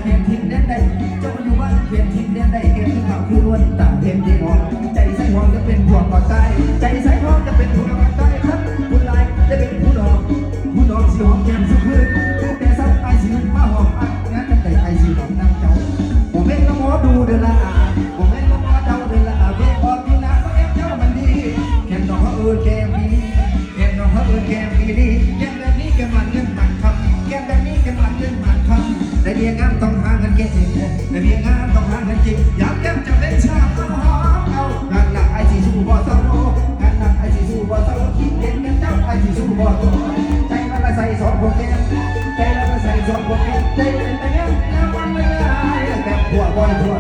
เปลี่ยนทิศเล่นได้เจ้าอยู่บ้านเปลี่ยนทิศเล่นได้เกมที่ข่าวคือล้วนต่างเทมดีหอมใจใส่หอมจะเป็นพวกก่อใจใจใส่หอมจะเป็นพวกก่อใจครับผู้ลายจะเป็นผู้ดอกสิหอมแก้มสุขืนคือแต่ซับไอสิมาหอมอัดงั้นจะแต่ไอสิหอมนั่งเจ้าผมเองก็หมอดูเดือดละผมเองก็หมอเจ้าเดือดละเวออกอยู่นะก็เอฟเจ้ามันดีแก้มน้องเขาแก้มดีแก้มน้องเขาแก้มดีแก้มแบบนี้แก้มมันเงินมันคำแก้มแบบนี้แก้มมันเงินมันคำแต่เรียงงานต้องหาเงินเก็บแต่เรียงงานต้องหาเงินจริงอยากแก้มจะเป็นชาติต้องหอมเอางานหนักไอสิสู้บ่เศร้างานหนักไอสิสู้บ่เศร้าคิดเห็นกันเจ้าไอสิสู้บ่ตัวใจมันละใส่สองพวกแก้มใจละใส่สองพวกแก้มใจเป็นแต่แก้มแล้วมันไม่ได้แต่หัวบอยหัว